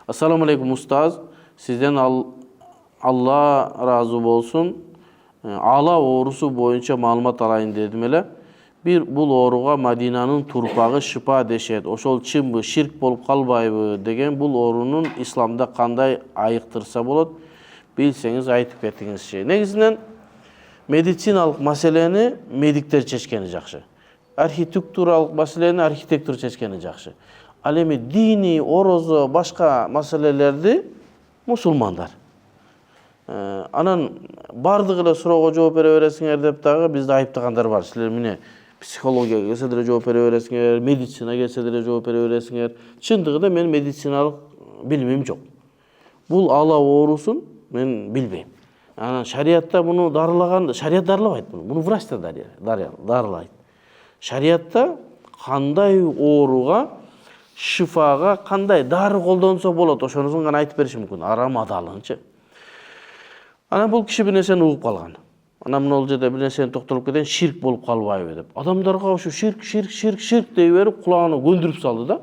Assalamu alaikum ustaz. Sizden Allah razı bolsun. Ala orusu boyunca malumat alayın dedim ele. Bir bul oruğa Madinanın turpağı şifa deşet. Oşol çimbi şirk bolup kalbayбы degen bul orunun İslamda kanday ayıktırsa bolot. Bilseniz aytıp kettiğiniz şey. Negizинен медициналык маселени медиктер чечкени жакшы. Архитектуралык маселени архитектор чечкени жакшы. Ал эми дини, орозо, башка маселелерди мусулмандар. Анан бардыгы эле суроого жооп бере бересиңер деп дагы бизди айыптагандар бар. Силер эмне психология келсе деле жооп бере бересиңер, медицина келсе деле жооп бере бересиңер. Чындыгында мен медициналык билимим жок. Бул ала оорусун мен билбейм. Анан шариатта буну дарылаган, шариат дарылабайт буну. Буну врачтар дарылайт. Шариатта кандай ооруга, шифага кандай дары колдонсо болот, ошонусун гана айтып бериши мүмкүн. Арам адалынчы. Анан бул киши бир нерсени угуп калган. Анан мына жерде бир нерсени токтолуп кетейин, ширк болуп калбайбы деп. Адамдарга ушу ширк дей берип кулагына көндүрүп салды да.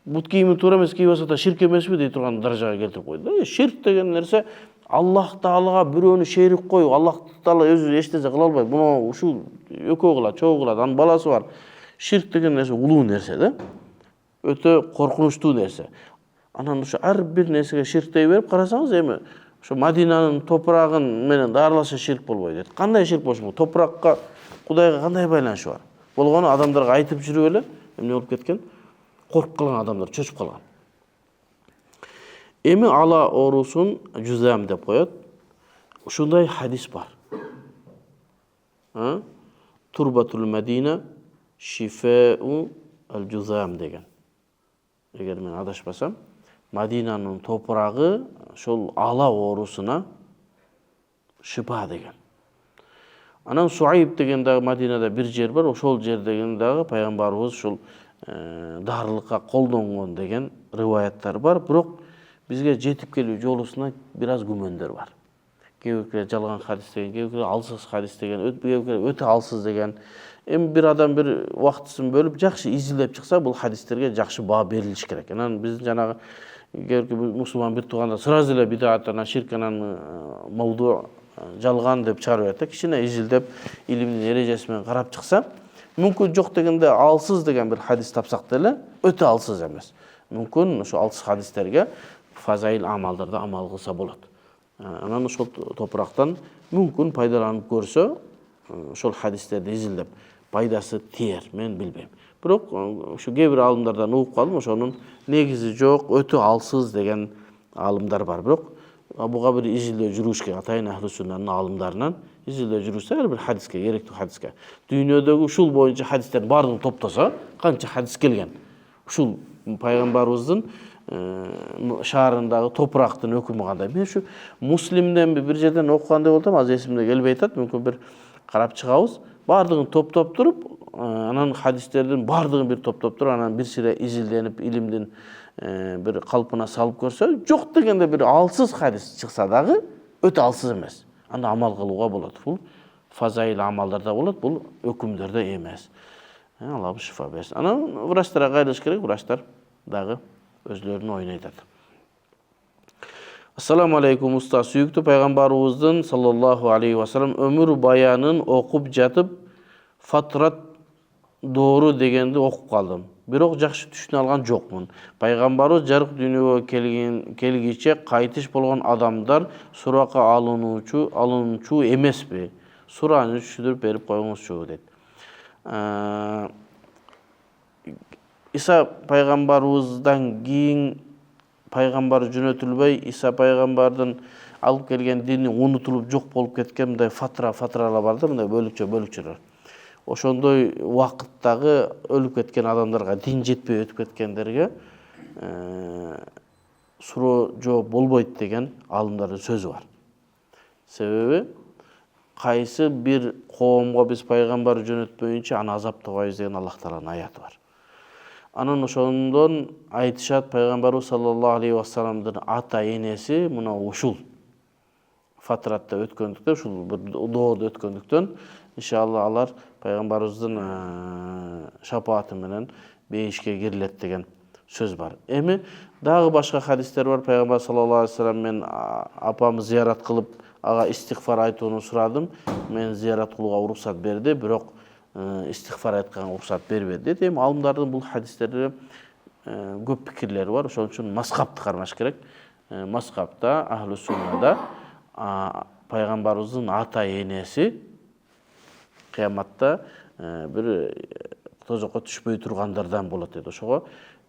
Бут кийими туура эмес кийип алса да ширк эмеспи дей турган даражага келтирип койду. Ширк деген нерсе Аллах Таалага бирөөнү шерик коюп, Аллах Таала өзү эч нерсе кыла албайт. Буну ушул экөө кылат, чогуу кылат, анын баласы бар. Ширк деген нерсе улуу нерсе да. Өтө коркунучтуу нерсе. Анан ушу ар бир нерсеге ширк дей берип карасаңыз, эми ошо Мадинанын топурагын менен дарыласа ширк болбойт дейт. Кандай ширк болушу мүмкүн? Топуракка, Кудайга кандай байланышы бар? Болгону адамдарга айтып жүрүп эле эмне болуп кеткен? Коркуп калган адамдар, чөчүп калган. Эми ала оорусун жүзам деп коет. Ушундай хадис бар. Турбатул Мадина шифау ал-жүзам деген. Эгер мен адашпасам, Мадинанын топурагы ошол ала оорусуна шифа деген. Анан Суайб деген дагы Мадинада бир жер бар, ошол жер деген дагы пайгамбарыбыз ушул дарылыкка колдонгон деген риваяттар бар, бирок бизге жетип келүү жолусуна бир аз күмөндөр бар. Кээ-бирөө жалган хадис деген, кээ-бирөө алсыз хадис деген, өтө алсыз деген. Эми бир адам бир убактысын бөлүп жакшы изилдеп чыкса, бул хадистерге жакшы баа берилиш керек. Анан биздин жанагы мусулман бир туугандар сразу эле бидат анан ширк анан мавду жалган деп чыгарып берет. Кичине изилдеп, илимдин эрежеси менен карап чыкса, мүмкүн жок дегенде алсыз деген бир хадис тапсак деле, өтө алсыз эмес. Мүмкүн ошо алсыз хадистерге фазаил амалдарда амал кылса болот. Анан ошол топурактан мүмкүн пайдаланып көрсө, ошол хадистерди изилдеп пайдасы тиер, мен билбейм. Бирок ушу кээ бир алымдардан угуп калдым, ошонун негизи жок, өтө алсыз деген алымдар бар. Бирок буга бир изилдөө жүрүш керек, атайын ахли сүннанын алымдарынан изилдөө жүрүшсө, ар бир хадиске, керектүү хадиске. Дүйнөдөгү ушул боюнча хадистердин баардыгын топтосо, канча хадис келген? Ушул пайгамбарыбыздын шаарындагы топурактын өкүмү кандай? Мен ушу Муслимден бир жерден окугандай болдум, азыр эсимде келбей атат, мүмкүн бир карап чыгабыз. Баардыгын топтоп туруп, анан хадистердин баардыгын бир топтоп туруп, анан бир сире изилденип, илимдин бир калпына салып көрсө, жок дегенде бир алсыз хадис чыкса дагы өтө алсыз эмес. Анда амал кылууга болот. Бул фазаил амалдарда болот, бул өкүмдөрдө эмес. Алла шифа берсин. Анан врачтарга кайрылыш керек, врачтар дагы өзлөрүнүн оюн айтат. Ассаламу алейкум устаз. Сүйүктүү пайгамбарыбыздын саллаллаху алейхи ва саллям өмүр баянын окуп жатып, фатрат доору дегенди окуп калдым. Бирок жакшы түшүнө алган жокмун. Пайгамбарыбыз жарык дүйнөгө келгиче кайтыш болгон адамдар суракка алынуучу эмеспи? Сураны түшүндүрүп берип коюңузчу дейт. Иса пайгамбарыбыздан кийин пайгамбар жөнөтүлбөй, Иса пайгамбардын алып келген дини унутулуп жок болуп кеткен мындай фатралар бар да, мындай бөлүкчөлөр. Ошондой убакыттагы өлүп кеткен адамдарга, дин жетпей өтүп кеткендерге суроо жооп болбойт деген алымдардын сөзү бар. Себеби кайсы бир коомго биз пайгамбар жөнөтпөйүнчө аны азаптабайбыз деген Аллах Тааланын аяты бар. Анан ошондон айтышат, пайгамбарыбыз саллаллаху алейхи ва салламдын ата энеси мына ушул фатратта өткөндүктөн, ушул бир доорду өткөндүктөн, иншалла алар пайгамбарыбыздын шапааты менен бейишке кирилет деген söz бар. Эми дагы башка хадистер бар. Пайгамбар саллаллаху алейхи вассалам мен апамы зиярат кылып, ага истигфар айтууну сурадым. Мен зиярат кылууга уруксат берди, бирок истигфар айтканга уруксат бербеди. Эми алымдардын бул хадистерде көп пикирлери бар. Ошон үчүн мазхабты кармаш керек. Мазхабта, ахлу суннада пайгамбарыбыздын ата энеси кыяматта бир тозокко түшпөй тургандардан болот дейт. Ошого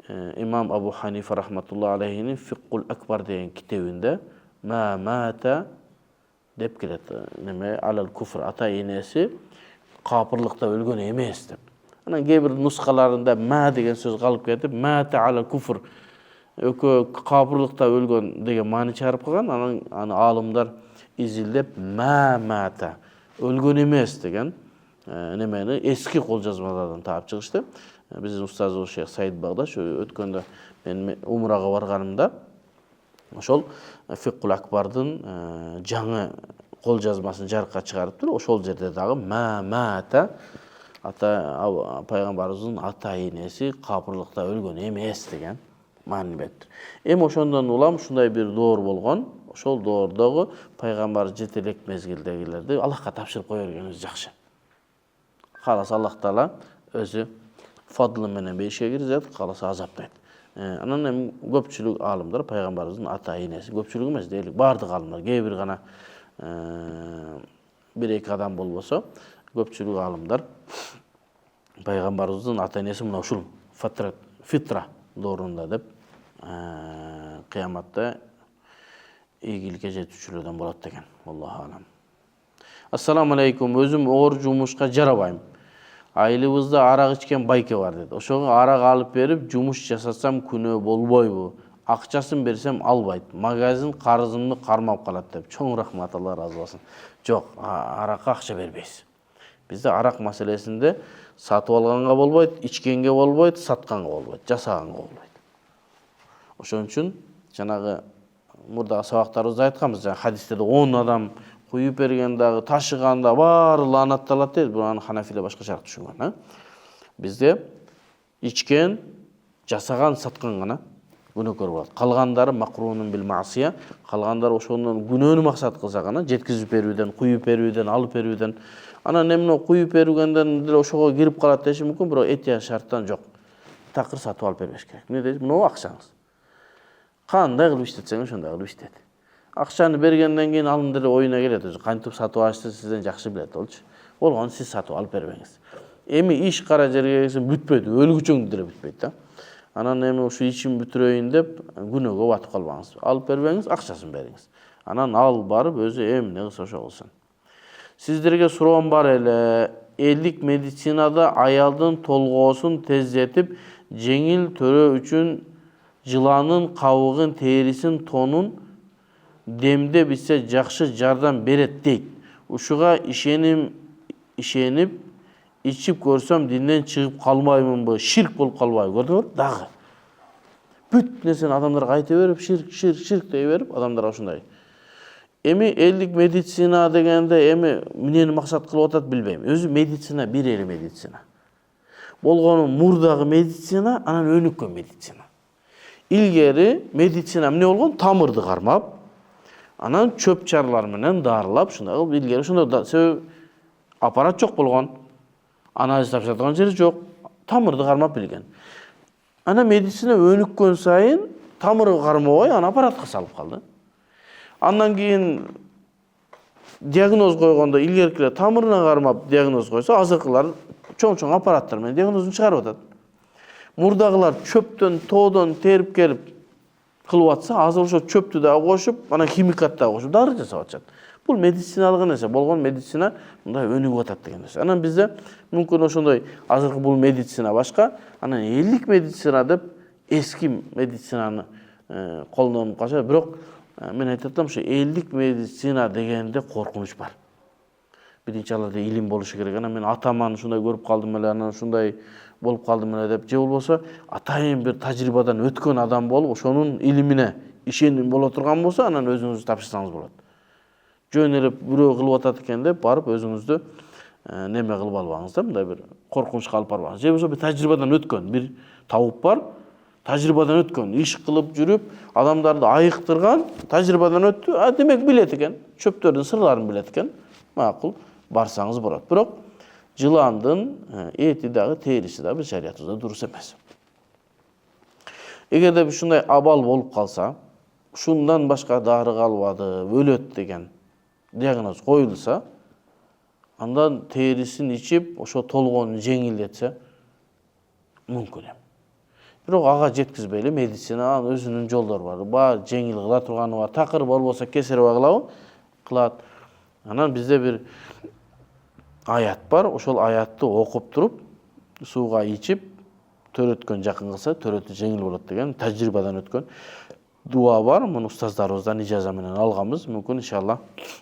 имам Абу Ханифа рахматуллаху алейхинин Фиккул Акбар деген китебинде ма мата деп келет. Неме алал куфр, ата энеси капырлыкта өлгөн эмес деп. Анан кээ бир нускаларында ма деген сөз калып кетип, мата алал куфр, капырлыкта өлгөн деген маани чыгарып калган. Анан аны алымдар изилдеп мата өлгөн эмес деген немени эски колжазмалардан таап чыгышты. Биздин устазыбыз Шейх Саид Багдаш өткөндө мен умрага барганымда ошол Фиккул Акбардын жаңы колжазмасын жарыкка чыгарыптыр. Ошол жерде дагы мата ата пайгамбарыбыздын ата энеси капырлыкта өлгөн эмес деген маани бериптир. Эми ошондон улам ушундай бир доор болгон. Ошол доордогу пайгамбар жетелек мезгилдегилерди Аллахка тапшырып кое бергенибиз жакшы. Кааласа Аллах Таала өзү фадлы менен бейишке киргизет, кааласа азаптайт. Анан эми көпчүлүк алымдар пайгамбарыбыздын ата энеси, көпчүлүк эмес дээрлик, бардык алымдар, кээ бир гана бир-эки адам болбосо, көпчүлүк алымдар пайгамбарыбыздын ата энеси мына ушул фитра доорунда деп кыяматта ийгиликке жетүүчүлөрдөн болот деген. Аллаху алам. Ассаламу алейкум. Өзүм оор жумушка жарабайм. Айылыбызда арак ичкен байке бар dedi. Ошого арак алып берип, жумуш жасасам күнөө болбойбу? Акчасын берсем албайт. Магазин карызымды кармап калат деп. Чоң рахмат, Алла разы болсун. Жок, аракка акча бербейбиз. Бизде арак маселесинде сатып алганга болбойт, ичкенге болбойт, сатканга болбойт, жасаганга болбойт. Ошон үчүн жанагы мурдагы сабактарыбызда айтканбыз, хадистерде 10 адам куюп берген дагы, ташыганда баары лаанатталат дейт. Буну ханафилер башкачараак түшүнгөн. Бизде ичкен, жасаган, саткан гана күнөөкөр болот. Калгандары макрунун бил маасия, калгандары ошондон күнөөнү максат кылса гана жеткизип берүүдөн, куюп берүүдөн, алып берүүдөн, анан эмне куюп берүүгөндөн деле ошого кирип калат деши мүмкүн, бирок этия шарттан жок. Такыр сатып алып бербеш керек. Эмне дейт? Мына акчаңыз. Кандай кылып иштетсең ошондой кылып иштет. Акчаны бергенден кийин анын деле оюна келет, өзү кантип сатып алышты сизден жакшы билет болчу. Болгону сиз сатып алып бербеңиз. Эми иш кара жерге келсем бүтпөйт, өлгүчөңдү деле бүтпөйт да. Анан эми ушу ишин бүтүрөйүн деп күнөөгө батып калбаңыз. Алып бербеңиз, акчасын бериңиз. Анан ал барып өзү эмне кылса ошо кылсын. Сиздерге суроом бар эле. Элдик медицинада аялдын толгоосун тездетип, жеңил төрө үчүн жыланын кабыгын, терисин, тонун демде битсе жакшы жардам берет дейт. Ушуга ишенип ичип көрсөм динден чыгып калбаймынбы? Ширк болуп калбайбы? Көрдүңөр? Дагы. Бүт нерсени адамдарга айта берип, ширк дей берип, адамдарга ушундай. Эми элдик медицина дегенде эми эмнени максат кылып атат билбейм. Өзү медицина бир эле медицина. Болгону мурдагы медицина, анан өнүккөн медицина. Илгери медицина эмне болгон? Тамырды кармап, анан чөп чарлар менен дарылап, ушундай кылып илгери ошондой себеби аппарат жок болгон. Анализ тапшырган жери жок. Тамырды кармап билген. Ана медицина өнүккөн сайын тамыры кармабай, аны аппаратка салып калды. Андан кийин диагноз койгондо илгеркилер тамырына кармап диагноз койсо, азыркылар чоң аппараттар менен диагнозун чыгарып атат. Мурдагылар чөптөн, тоодон терип келип кылып атса, азыр ошо чөптү да кошуп, анан химикат да кошуп дары жасап атышат. Бул медициналык нерсе, болгон медицина мындай өнүгүп атат деген нерсе. Анан бизде мүмкүн ошондой азыркы бул медицина башка, анан элдик медицина деп эски медицинаны колдонуп калышат. Бирок мен айтып атам, ушу элдик медицина дегенде коркунуч бар. Биринчи аларда илим болушу керек. Анан мен атаман ушундай көрүп калдым эле, анан ушундай болуп калдым эле деп, же болбосо атайын бир тажрыйбадан өткөн адам болуп, ошонун илимине ишеним боло турган болсо, анан өзүңүз тапшырсаңыз болот. Жөн эле бирөө кылып атат экен деп барып өзүңүздү неме кылып албаңыз да, мындай бир коркунучка алып барбаңыз. Же болбосо бир тажрыйбадан өткөн бир табып бар, Tajribadan ötkөн, iş kılıp жүрүp, adamдарды айыктырган, tajribadan öttü. Demek bilet eken, çöptөрдүн sırlarını bilet eken. Makul, barsanız bolat. Bирок жыландын эти дагы, терisi дагы шариятыбызда дурус эмес. Эгерде ушундай абал болуп калса, шундан башка дары калбады, өлөт деген диагноз коюлса, андан терисин ичип, ошо толгонун жеңилдетсе мүмкүн эми. Бирок ага жеткизбейли, медицинанын өзүнүн жолдору бар, жеңил кыла турганы бар, такыр болбосо кесарево кылабы? Кылат. Анан бизде бир аят бар, ошол аятты окуп туруп, сууга ичип, төрөткөн жакын кылса, төрөтү жеңил болот деген тажрыйбадан өткөн дуа бар. Муну устаздарыбыздан ижаза менен алганбыз. Мүмкүн иншалла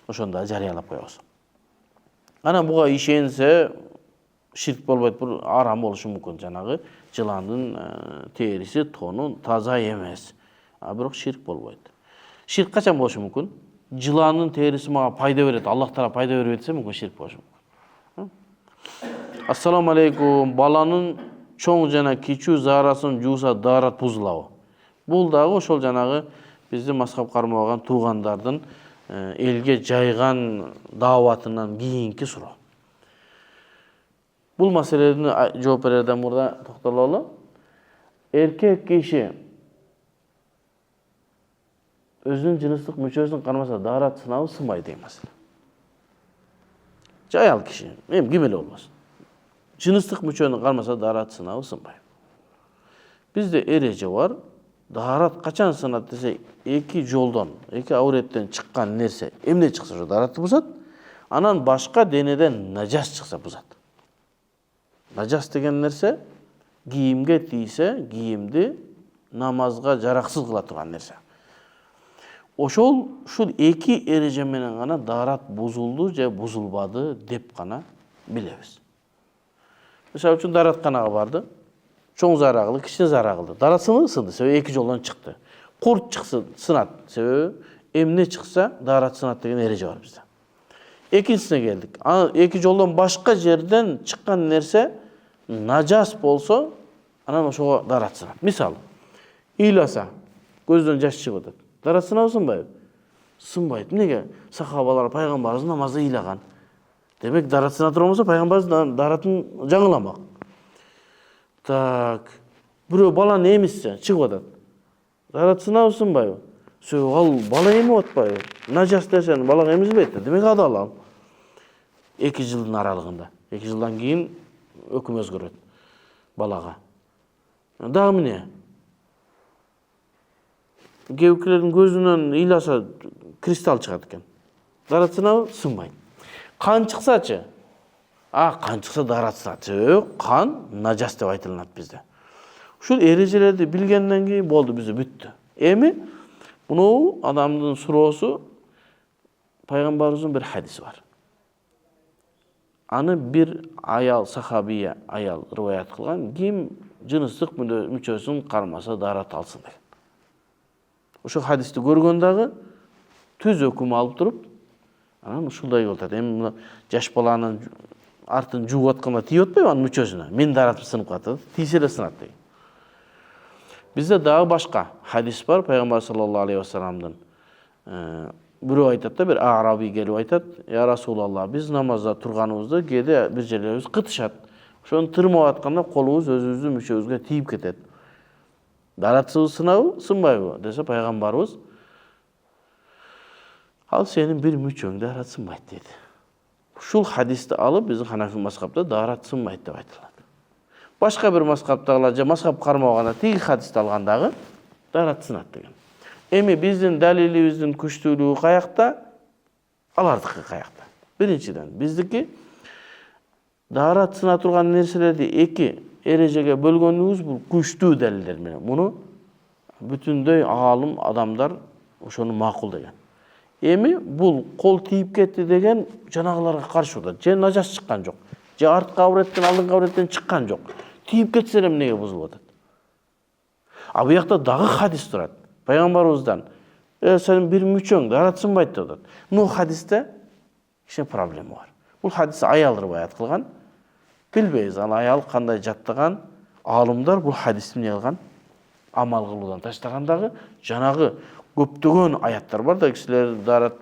ошондо жарыялап коебуз. Анан буга ишенсе ширк болбойт, бул арам болушу мүмкүн. Жанагы жыландын териси, тону таза эмес. Бирок ширк болбойт. Ширк качан болушу мүмкүн? Жыландын териси мага пайда берет, Аллах таала пайда берип этсе мүмкүн ширк болушу мүмкүн. Ассаламу алейкум. Баланын чоң жана кичүү заарасын жууса даарат бузулабы? Бул дагы ошол жанагы биздин мазхаб кармаган туугандардын элге жайган дааватынан кийинки суроо. Бул маселени жооп берерден мурда токтололу. Эркек киши өзүнүн жыныстык мүчөсүн кармаса даарат сынабы сынбайбы деген маселе. Аял киши, ким эле болбосун. Жыныстык мүчөнү кармаса даарат сынабы сынбайбы. Бизде эреже бар. Даарат качан сынат десе, эки жолдон, эки ауреттен чыккан нерсе эмне чыкса ошо дааратты бузат. Анан башка денеден нажас чыкса бузат. Нажас деген нерсе кийимге тийсе, кийимди намазга жараксыз кыла турган нерсе. Ушул эки эреже менен гана даарат бузулду же бузулбады деп гана билебиз. Мисалы үчүн дааратканага барды. Чоң заара кылды, кичине заара кылды. Даарат сынды, себеби эки жолдон чыкты. Курт чыкса сынат, себеби эмне чыкса даарат сынат деген эреже бар бизде. Экинчисине келдик. Эки жолдон башка жерден чыккан нерсе нажас болсо, анан ошого даарат сынат. Мисалы, ыйласа, көздөн жаш чыгып атат. Даарат сынабы сынбайбы? Сынбайт. Эмнеге? Сахабалар пайгамбарыбыз намазда ыйлаган. Демек даарат сына турбосо пайгамбарыбыз дааратын жаңыламак. Так, бирөө баланы эмизсе, чыгып атат. Даарат сынабы сынбайбы? Ал бала эмип атпайбы? Нажас нерсени балага эмизбейт да. Демек ада алам. 2 жылдын аралыгында. 2 жылдан кийин өкүм өзгөрөт балага. Дагы эмне? Кээбикилердин көзүнөн ыйласа кристалл чыгат экен. Даарат сынабы сынбайт. Кан чыксачы? Кан чыкса даарат сынат. Кан нажас деп айтылат бизде. Ушул эрежелерди билгенден кийин болду, бизде бүттү. Эми муну адамдын суроосу, пайгамбарыбыздын бир хадиси бар. Аны бир аял, сахабия аял риваят кылган, ким жыныстык мүчөсүн кармаса даарат алсын деген. Ошол хадисти көргөн дагы түз өкүм алып туруп, анан ушундай болуп атат. Эми мына жаш баланын артын жууп атканда тийип атпайбы анын мүчөсүнө? Мен дааратым сынып калат, тийсе эле сынат деген. Бизде дагы башка хадис бар, пайгамбар саллаллаху алейхи вассаламдын. Бирөө айтат да, бир араби келип айтат: "Я Расулаллах, биз намазда турганыбызда кээде бир жерлерибиз кытышат. Ошону тырмап атканда колубуз өзүбүздүн мүчөбүзгө тийип кетет. Дааратсыбыз сынабы, сынбайбы?" десе пайгамбарыбыз: "Ал сенин бир мүчөң даарат сынбайт" дейт. Ушул хадисти алып биздин ханафи мазхабда даарат сынбайт деп айтылат. Башка бир мазхабтагылар же мазхаб кармаганда тиги хадисти алгандагы даарат сынат деген. Эми биздин далилибиздин күчтүүлүгү каякта? Алардыкы каякта? Биринчиден, биздики даарат сына турган нерселерди эки эрежеге бөлгөнүбүз бул күчтүү далилдер менен. Муну бүтүндөй аалым адамдар ошону макулдаган. Эми бул кол тийип кетти деген жанагыларга каршы болот. Же нажас чыккан жок, же арткы авреттен, алдыңкы авреттен чыккан жок. Тийип кетсе эле эмнеге бузулуп атат? Бу жакта дагы хадис турат. Пайгамбарыбыздан: "Сенин бир мүчөң даарат сынбайт" деп атат. Бул хадисте кичине проблема бар. Бул хадисти аял риваят кылган. Билбейбиз, ал аял кандай жаттаган. Аалымдар бул хадисти эмне кылган? амал кылуудан таштагандагы жанагы көптөгөн аяттар бар да, кишилер дарат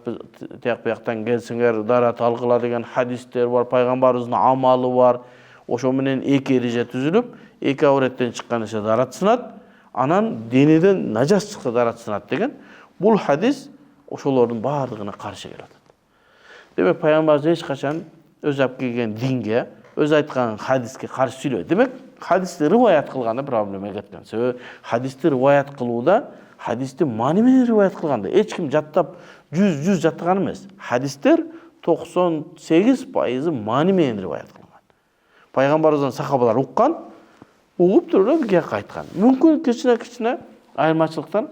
тияк бияктан келсеңер дарат алгыла деген хадистер бар, пайгамбарыбыздын амалы бар. Ошо менен эки эреже түзүлүп, эки авреттен чыккан ише дарат сынат, анан денеден нажас чыкса дарат сынат деген бул хадис ошолордун баардыгына каршы келет. Демек пайгамбарыбыз эч качан өз алып келген динге, өз айткан хадиске каршы сүйлөбөйт. Демек хадисти риваят кылганда проблема кеткен. Себеби хадисти риваят кылууда хадисти маани менен риваят кылганда эч ким жаттап 100 жаттаган эмес. Хадистер 98% маани менен риваят кылган. Пайгамбарыбыздан сахабалар уккан, угуп туруп бизге айткан. Мүмкүн кичине айырмачылыктар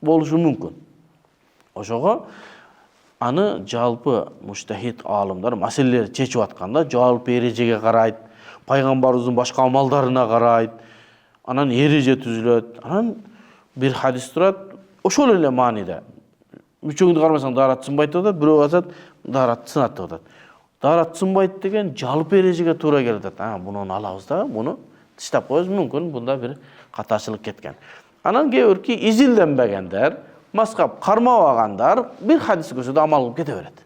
болушу мүмкүн. Ошого аны жалпы муштахид алымдар маселелерди чечип атканда жалпы эрежеге карайт, пайгамбарыбыздын башка амалдарына карайт, анан эреже түзүлөт, анан бир хадис турат, ошол эле мааниде. Үчөөңдү кармасаң дарат сынбайт деп атат, бирөө атат дарат сынат деп атат. Дарат сынбайт деген жалпы эрежеге туура келет атат. Муну алабыз да, муну тыштап коебуз, мүмкүн бунда бир катачылык кеткен. Анан кээ бирки изилденбегендер, маскап кармабагандар бир хадис көрсөтүп амал кылып кете берет.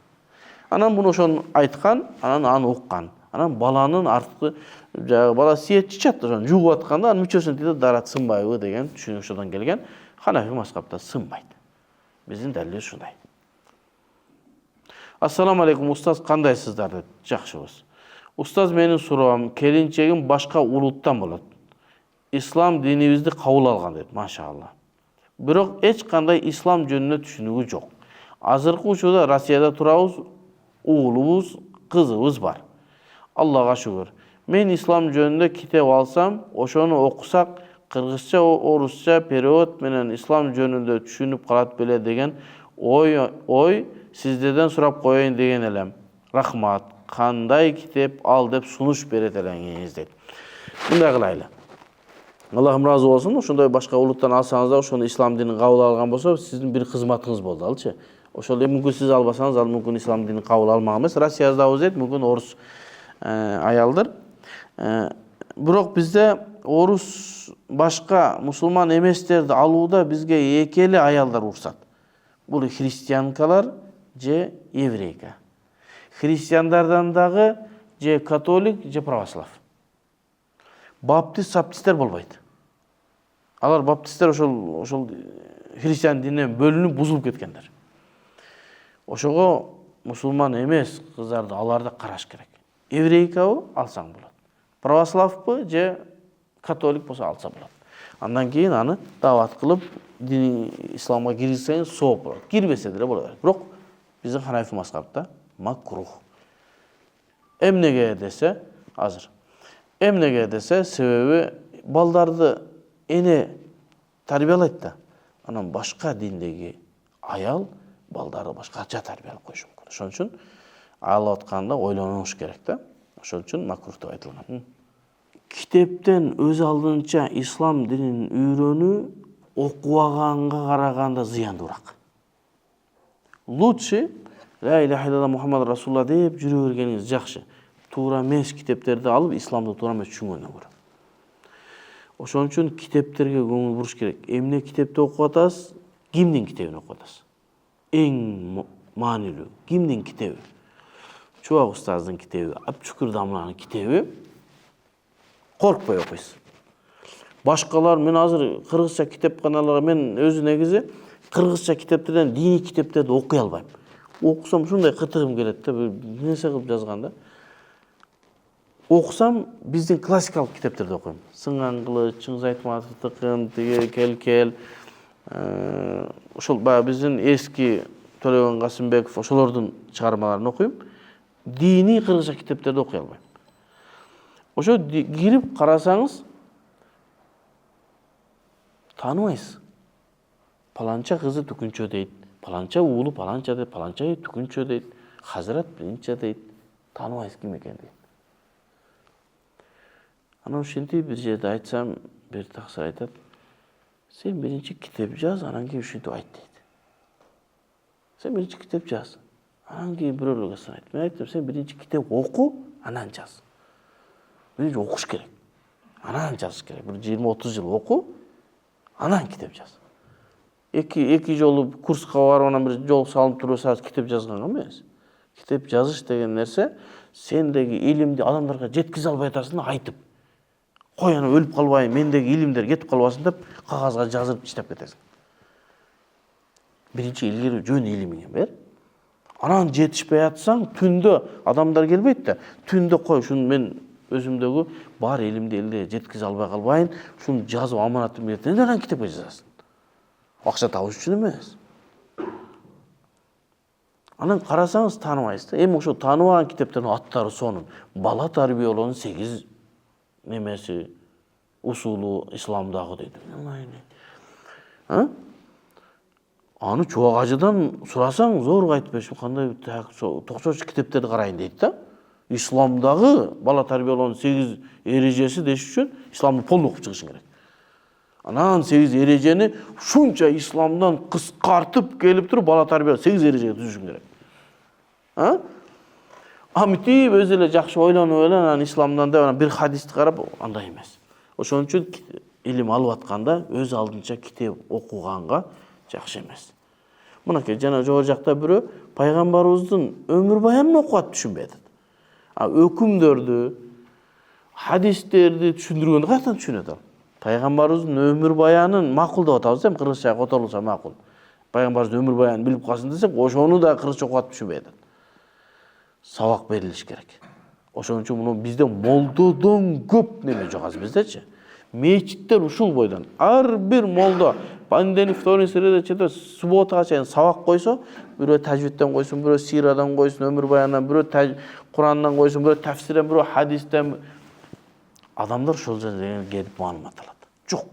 Анан муну ошону айткан, анан аны уккан. Анан баланын артқы бала сиет чичат, ошону жугуп атканда анын мүчөсүн тийди, дарат сынбайбы деген түшүнүк ошодон келген. Ханафи маскапта сынбайт. Биздин далилибиз ушундай. Ассаламу алейкум, устаз, кандайсыздар деп. Жакшыбыз. Устаз, менин суроом, келинчегим башка улуттан болот. Ислам динибизди кабыл алган дейт, машалла. Бирок эч кандай ислам жөнүнө түшүнүгү жок. Азыркы учурда Россияда турабыз, уулубуз, кызыбыз бар. Аллага шүгүр. Мен ислам жөнүндө китеп алсам, ошону окусак, кыргызча, орусча перевод менен ислам жөнүндө түшүнүп калат беле деген ой сиздерден сурап коеюн деген элем. Рахмат. Кандай китеп ал деп сунуш берет элеңиз дейт. Мындай кылайлы. Аллахым разы болсун. Ошондой башка улуттан алсаңыз да, ошону ислам динин кабыл алган болсо, сиздин бир кызматыңыз болду алчы. Ошол мүмкүн сиз албасаңыз, ал мүмкүн ислам динин кабыл алмаган эмес. Россияда өзет, мүмкүн орус аялдар. Бирок бизде орус башка мусулман эместерди алууда бизге эки эле аялдар уруксат. Бул христианкалар же еврейка. Христиандардан дагы же католик, же православ. Баптист, саптисттер болбойт. Алар баптисттер ошол христиан дининен бөлүнүп бузулуп кеткендер. Ошого мусулман эмес кыздарды аларды караш керек. Еврейкабы алсаң болот. Православбы же католик болсо алса болот. Андан кийин аны дават кылып дини исламга киргизсең сооп болот. Кирбесе деле болот. Бирок биздин ханафи мазхабта макрух. Эмнеге десе, азыр. Эмнеге десе, себеби балдарды эне тарбиялайт да. Анан башка диндеги аял балдарды башкача тарбиялап коюшу мүмкүн. Ошон үчүн алып атканда ойлонуш керек да. Ошон үчүн макрух деп айтылган. Китептен өз алдынча ислам динин үйрөнүү окубаганга караганда зыяндуураак. Лучше ла иляха илlallah Мухаммад Расулуллах деп жүрө бергениңиз жакшы. Туура эмес китептерди алып исламды туура эмес түшүнгөндөн көрө. Ошон үчүн китептерге көңүл буруш керек. Эмне китепти окуп атасыз, кимдин китебин окуп атасыз? Эң маанилүү кимдин китеби? Чубак устаздын китеби, Абдушукур Дамланын китеби. Коркпой окуйсуз. Башкалар, мен азыр кыргызча китепканаларга, мен өзү негизи кыргызча китептерден диний китептерди окуй албайм. Окусам ушундай кытыгым келет да, нерсе кылып жазганда. Окусам биздин классикалык китептерди окуйм. Сыңган кылыч, Чыңгыз Айтматовдукун, тиги кел. Ошол биздин эски Төлөгөн Касымбеков ошолордун чыгармаларын окуйм. Дини кыргызча китептерди окуй албайм. Ошо кирип карасаңыз тааныбайсыз. Паланча кызы түкүнчө дейт, паланча уулу паланча дейт, паланча түкүнчө дейт, хазырат биринче дейт, тааныбайсыз ким экендигин. Анан ушинтип бир жерде айтсам, бир таксыр айтат: "Сен биринчи китеп жаз, анан кийин ушинтип айт" дейт. Сен биринчи китеп жаз, анан кийин бирөөлөргө санайт. Мен айттым, сен биринчи китеп оку, анан жаз. Биринчи окуш керек. Анан жазыш керек. Бир 20-30 жыл оку, Анан китеп жаз. Эки жолу курска барып анан бир жол салынып турсаңыз китеп жазганга эмес. Китеп жазыш деген нерсе сендеги илимди адамдарга жеткизе албай атасың да айтып. Кой аны өлүп калбайын, мендеги илимдер кетип калбасын деп кагазга жазып иштеп кетесиң. Биринчи илгери жөн илимиңе бер. Анан жетишпей атсаң, түндө адамдар келбейт да. Түндө кой шуну мен өзүмдөгү бар илимди эле жеткизе албай калбайын, шуну жазып аманатым берет. Анан китепке жазасың. Акча табыш үчүн эмес. Анан карасаңыз тааныбайсыз да. Эми ошо тааныбаган китептердин аттары сонун. Бала тарбиялоонун 8 немеси усулу исламдагы дейт. Аны Чубак ажыдан сурасаң, зорго айтып бериши кандай токчоч китептерди карайын дейт да. Исламдагы бала тарбиялоонун 8 эрежеси деш үчүн исламды полный окуп чыгышың керек. Анан 8 эрежени шунча исламдан кыскартып келип туруп бала тарбия 8 эрежеге түзүшүң керек. Амитип өзү эле жакшы ойлонуп эле анан исламдан деп бир хадисти карап андай эмес. Ошон үчүн илим алып атканда өз алдынча китеп окуганга жакшы эмес. Мынакей жана жогору жакта бирөө пайгамбарыбыздын өмүр баянын окуп түшүнбөй атат. Өкүмдөрдү, хадистерди түшүндүргөндө каяктан түшүнөт ал? Пайгамбарыбыздын өмүр баянын макул деп атабыз, эми кыргызча которулса макул. Пайгамбарыбыздын өмүр баянын билип калсын десек, ошону да кыргызча окуп түшүнбөй атат. Сабак берилиш керек. Ошон үчүн муну бизде молдодон көп неме жок азыр биздечи. Мечиттер ушул бойдон. Ар бир молдо понедельник, вторник, среда, четверг, субботага чейин сабак койсо, бирөө тажвидтен койсун, бирөө сирадан койсун, өмүр баяндан, бирөө Курандан койсун, бирөө тафсирден, бирөө хадистен. Адамдар ошол жерге келип маалымат алат. Жок.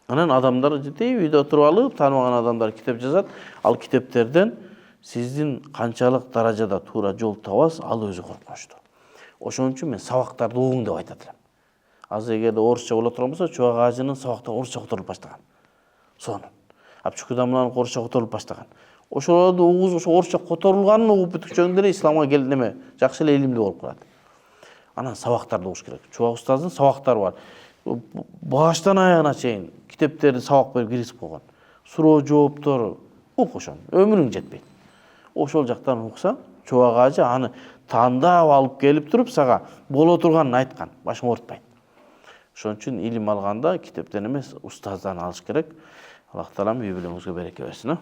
Анан адамдар жетей үйдө туруп алып, тааныбаган адамдар китеп жазат. Ал китептерден сиздин канчалык даражада туура жол табасыз, ал өзү коркунучтуу. Ошон үчүн мен сабактарды угуң деп айтат элем. Азыр эгерде орусча боло турган болсо, Чубак ажынын сабактары орусча которулуп баштаган. Сонун. Чүкүдамланын орусча которулуп баштаган. Ошолорду угуз, ошо орусча которулганын угуп бүтүкчөң деле исламга келип неме, жакшы эле илимдүү болуп калат. Анан сабактарды угуш керек. Чубак устаздын сабактары бар. Баштан аягына чейин китептерди сабак берип киргизип койгон. Суроо жооптор ук ошон. Өмүрүң жетпейт. Ошол жактан уксаң, Чубак ажы аны тандап алып келип туруп сага боло турганын айткан, башың оорутпайт. Ошон үчүн илим алганда китептен эмес, устаздан алыш керек. Аллах таалам үй бүлөңүзгө береке берсин.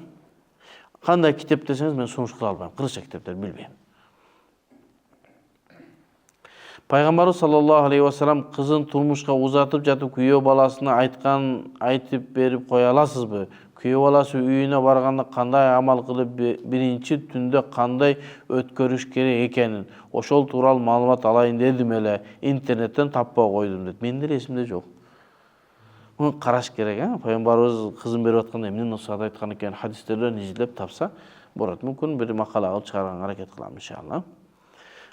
Кандай китеп десеңиз мен сунуш кыла албайм. Кыргызча китептерди билбейм. Пайгамбарыбыз саллаллаху алейхи ва саллям кызын турмушка узатып жатып күйөө баласына айткан айтып берип кое аласызбы? Күйөө баласы үйүнө барганда кандай амал кылып биринчи түндө кандай өткөрүш керек экенин, ошол тууралуу маалымат алайын дедим эле, интернеттен таппай койдум дейт. Менин деле эсимде жок. Муну караш керек, Пайгамбарыбыз кызын берип атканда эмне насаат айткан экен, хадистерден изилдеп тапса, болот. Мүмкүн бир макала кылып чыгарганга аракет кылам иншалла.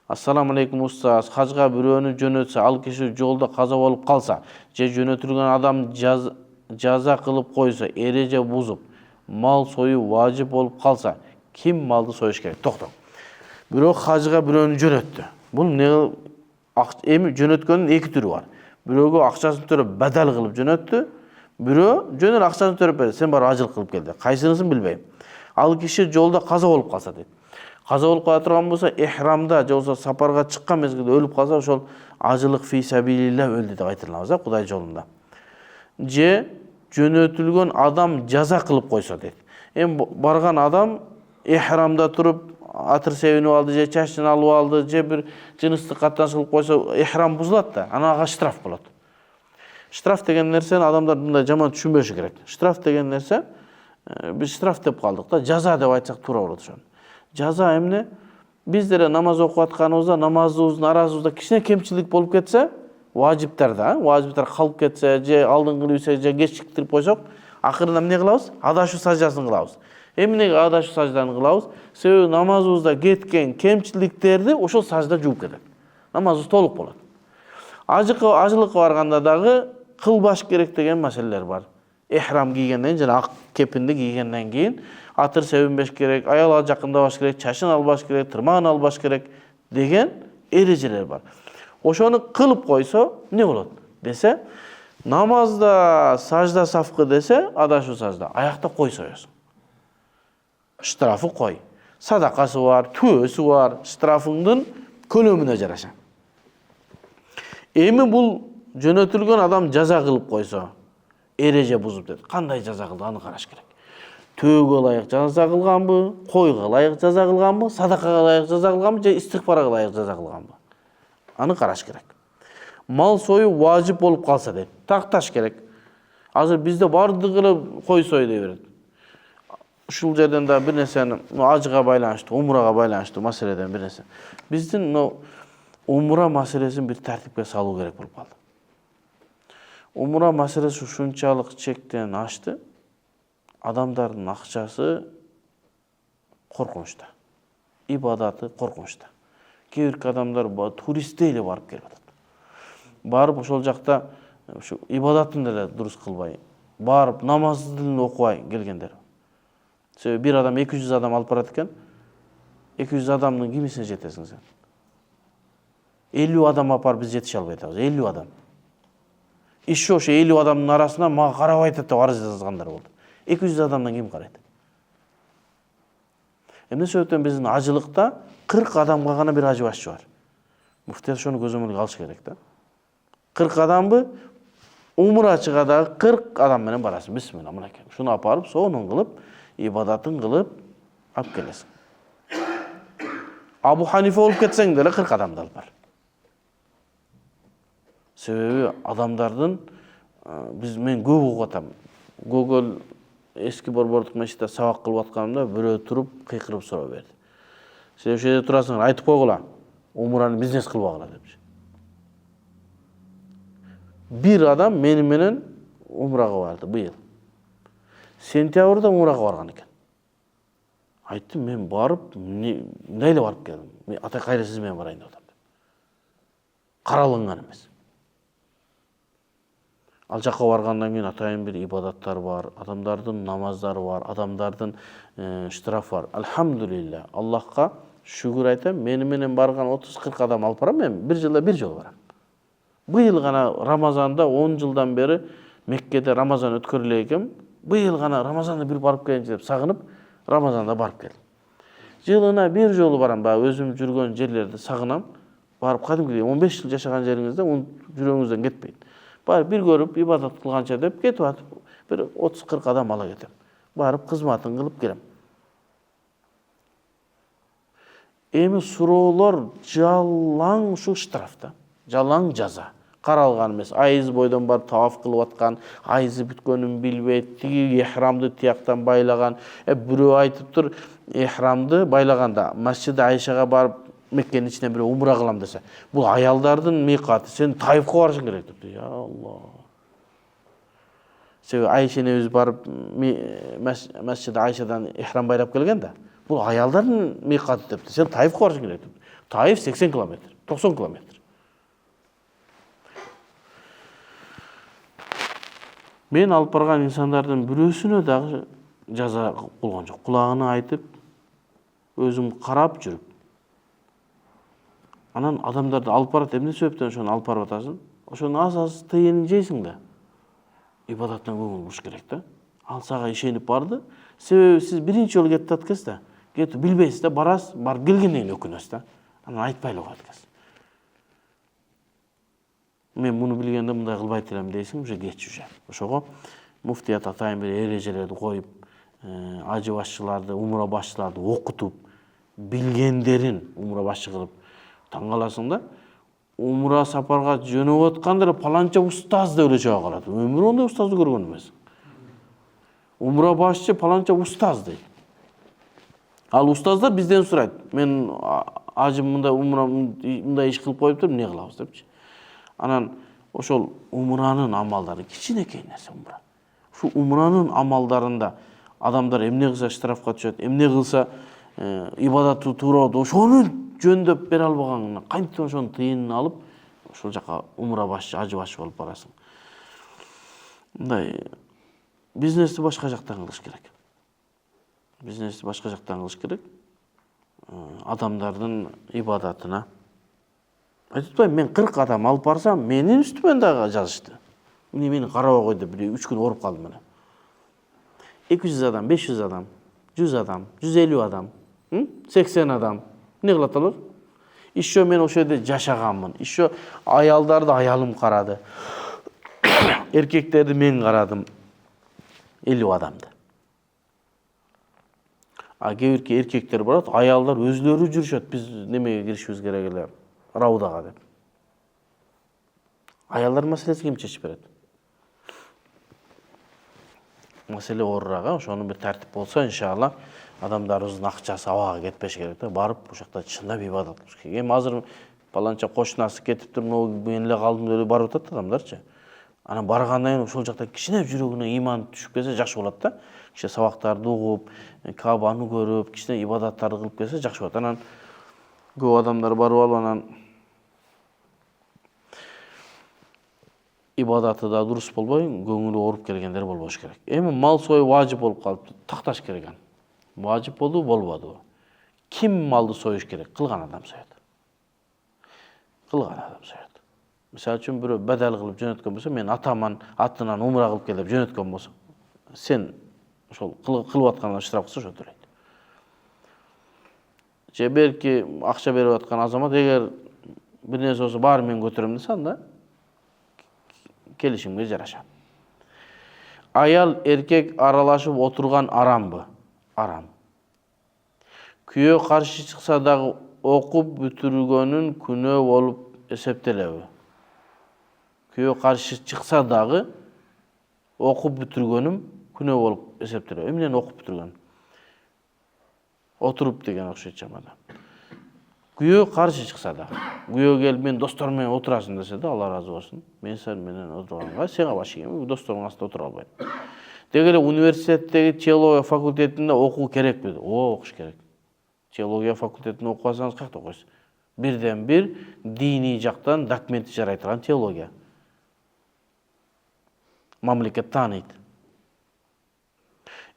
Ассаламу алейкум устаз. Хажга бирөөнү жөнөтсө, ал киши жолдо каза болуп калса, же жөнөтүлгөн адам жаза кылып койсо, эреже бузуп, мал союу важип болуп калса, ким малды союш керек? Токтоң. Бирөө хажга бирөөнү жөнөттү. Бул эми жөнөткөндүн эки түрү бар. Бирөөгө акчасын төрөп бадал кылып жөнөттү, бирөө жөн эле акчасын төрөп берди. Сен барып ажыл кылып келди. Кайсынысын билбейм. Ал киши жолдо каза болуп калса дейт. Каза болуп кала турган болсо, ихрамда же болсо сапарга чыккан мезгилде өлүп калса, ошол ажылык фи сабилилла өлдү деп айтылабыз, Кудай жолунда. Же жөнөтүлгөн адам жаза кылып койсо дейт. Эми барган адам ихрамда туруп атыр себинип алды, же чачын алып алды, же бир жыныстык каттаныш кылып койсо, ихрам бузулат да, анан ага штраф болот. Штраф деген нерсени адамдар мындай жаман түшүнбөшү керек. Штраф деген нерсе биз штраф деп калдык да, жаза деп айтсак туура болот ошону. Жаза эмне? Биз деле намаз окуп атканыбызда, намазыбыздын арасыбызда кичине кемчилик болуп кетсе, важиптарда, важиптар калып кетсе, же алдыңкы үйсө, же кечиктирип койсок, акырында эмне кылабыз? Адашуу саждасын кылабыз. Эмнеге адашуу сажданы кылабыз? Себеби намазыбызда кеткен кемчиликтерди ошол сажда жууп кетет. Намазыбыз толук болот. Ажылыкка барганда дагы кылбаш керек деген маселелер бар. Ихрам кийгенден жана ак кепинди кийгенден кийин атыр себинбеш керек, аялга жакындабаш керек, чачын албаш керек, тырмагын албаш керек деген эрежелер бар. Ошону кылып койсо эмне болот десе, Намазда сажда сафкы десе, адашу сажда, аякта кой соясың. Штрафы кой. Садакасы бар, төсі бар, штрафыңдың көлөмүнө жараша. Эми бул жөнөтүлгөн адам жаза кылып койсо, эреже бузуп деді. Кандай жаза кылды, аны караш керек. Төөгө ылайык жаза кылганбы, койго ылайык жаза кылганбы, садакага ылайык жаза кылганбы, же истигфарга ылайык жаза кылганбы? Аны караш керек. Мал сою важип болуп калса дейт, такташ керек. Азыр бизде бардыгы кой сой дей берет. Ушул жерден да бир нерсени ажыга байланыштуу, умурага байланыштуу маселеден бир нерсе. Биздин умура маселесин бир тартипке салуу керек болуп калды. Умура маселеси ушунчалык чектен ашты. Адамдардын акчасы коркунучта. Ибадаты коркунучта. Кээ бир адамдар туристтей эле барып келип атат. Барып ошол жакта ушу ибадатын деле дурус кылбай, барып намаздын окубай келгендер. Себеби бир адам 200 адам алып барат экен. 200 адамдын кимисине жетесиң сен? 50 адам апарып биз жетише албай атабыз. 50 адам. Иши ошо 50 адамдын арасынан мага карабай атат деп арыз жазгандар болду. 200 адамдан ким карайт? Эмне себептен биздин ажылыкта 40 адамга гана бир ажы башчы бар. Муфтият ошону көзөмөлгө алыш керек да. 40 адамбы умурачыга дагы 40 адам менен барасың. Бисмилла, мынакей. Шуну апарып, сонун кылып, ибадатын кылып алып келесиң. Абу Ханифа болуп кетсең деле 40 адамды алып бар. Себеби адамдардын мен көп угуп атам. Гөгөл эски борбордук мешитте сабак кылып атканымда бирөө туруп кыйкырып суроо берди. Сен ошол жерде турасың, айтып койгула, умураны бизнес кылбагыла депчи. Бир адам мени менен умрага барды быйыл. Сентябрда умрага барган экен. Айттым, мен барып, мындай эле барып келдим. Мен атай кайра сиз менен барайын деп атам. Каралынган эмес. Ал жакка баргандан кийин атайын бир ибадаттар бар, адамдардын намаздары бар, адамдардын штраф бар. Алхамдулилля, Аллахка шүгүр айтам, мени менен барган 30-40 адам алып барам, мен бир жылда бир жолу барам. Быйыл гана Рамазанда 10 жылдан бери Меккеде Рамазан өткөрүлө экен. Быйыл гана Рамазанда бир барып келейинчи деп сагынып, Рамазанда барып келдим. Жылына бир жолу барам, өзүм жүргөн жерлерди сагынам. Барып кадимгидей 15 жыл жашаган жериңизде жүрөгүңүздөн кетпейт. Барып бир көрүп, ибадат кылганча деп кетип атып, бир 30-40 адам ала кетем. Барып кызматын кылып келем. Эми суроолор жалаң ушу штрафта, жалаң жаза. Каралган эмес, айыз бойдон бар таваф кылып аткан, айызы бүткөнүн билбейт, тиги ихрамды тияктан байлаган. Бирөө айтыптыр, ихрамды байлаганда Масжид Айшага барып Меккенин ичине бирөө умра кылам десе, бул аялдардын микаты, сен Таифка барышың керек депти. Я Аллах. Себеби Айша энебиз барып Масжид Айшадан ихрам байлап келген да. Бул аялдардын микаты депти. Сен Таифка барышың керек депти. Таиф 80 километр, 90 километр. Мен алып барган инсандардын бирөөсүнө дагы жаза болгон жок. Кулагына айтып, өзүм карап жүрүп. Анан адамдарды алып барат, эмне себептен ошону алып барып атасың? Ошонун аз тыйынын жейсиң да. Ибадаттан көңүл буруш керек да. Ал сага ишенип барды. Себеби сиз биринчи жолу кетип аткансыз да. Кетип билбейсиз да, барасыз, барып келгенден кийин өкүнөсүз да. Анан айтпай эле коет экенсиз. Мен муну билгенде мындай кылбайт элем дейсиң, уже кеч уже. Ошого муфтият атайын бир эрежелерди коюп, ажы башчыларды, умра башчыларды окутуп, билгендерин умра башчы кылып таң каласың да. Умра сапарга жөнөп аткандар паланча устаз деп эле чыга калат. Өмүрү ондай устазды көргөн эмес. Умра башчы паланча устаз дейт. Ал устаздар бизден сурайт. Мен ажым мындай умра мындай иш кылып коюптур, эмне кылабыз депчи. Анан ошол умранын амалдары кичинекей нерсе умра. Шу умранын амалдарында адамдар эмне кылса штрафка түшөт, эмне кылса ибадаты туура, ошону жөндөп бере албаганына кантип ошонун тыйынын алып, ошол жака умра башчы, ажы башчы болуп барасың. Мындай бизнести башка жактан кылыш керек. Бизнести башка жактан кылыш керек. Адамдардын ибадатына. Айтпайм, мен 40 адам алып барсам, менин үстүмөн дагы жазышты. Міне мені қарап қойды, бір 3 күн ұрып қалдым міне. 200 адам, 500 адам, 100 адам, 150 адам, 80 адам. Не қылады олар? Еще мен ошол жерде жашаганмын. Еще аялдарды аялым карады. Эркектерди мен карадым. 50 адамды. А кээ бирки эркектер барат, аялдар өзлөрү жүрүшөт. Биз немеге киришибиз керек эле? Раудага деп. Аялдар маселеси ким чечип берет? Маселе оорураак, ошону бир тартип болсо, иншалла, адамдарыбыздын акчасы абага кетпеш керек да, барып ошол жакта чындап ибадат кылыш керек. Эми азыр баланча кошунасы кетиптир, мен эле калдым деп барып атат адамдарчы. Анан баргандан кийин ошол жакта кичине жүрөгүнө иман түшүп келсе жакшы болот да. Кичине сабактарды угуп, Кабаны көрүп, кичине ибадаттарды кылып келсе жакшы болот. Анан көп адамдар барып алып анан ибадаты да дурус болбой, көңүлү ооруп келгендер болбош керек. Эми мал союу важип болуп калыптыр. Такташ керек. Важип болду, болбоду. Ким малды союш керек? Кылган адам соёт. Кылган адам соёт. Мисалы үчүн бирөө бадал кылып жөнөткөн болсо, мен атаман атынан умра кылып келип жөнөткөн болсо, сен ошол кылып аткандан штраф кылса ошо төлөйт. Же берки акча берип аткан азамат эгер бир нерсе болсо баары мен көтөрөм десе, анда келишимге жараша. Аял эркек аралашып отурган арамбы? Арам. Күйөө каршы чыкса дагы окуп бүтүргөнүн күнөө болуп эсептелеби? Күйөө каршы чыкса дагы окуп бүтүргөнүм күнөө болуп эсептелеби? Эмнени окуп бүтүргөн? Отуруп деген окшойт чамада. Күйөө каршы чыкса да, күйөө келип мен досторум менен отурасың десе да, Алла разы болсун. Мен сен менен отурганга сага баш ийгем, досторуң астында отура албайм. Деги эле университеттеги теология факультетинде окуу керекпи? Окуш керек. Теология факультетинде окубасаңыз каяка окуйсуз? Бирден бир диний жактан документи жарай турган теология. Мамлекет тааныйт.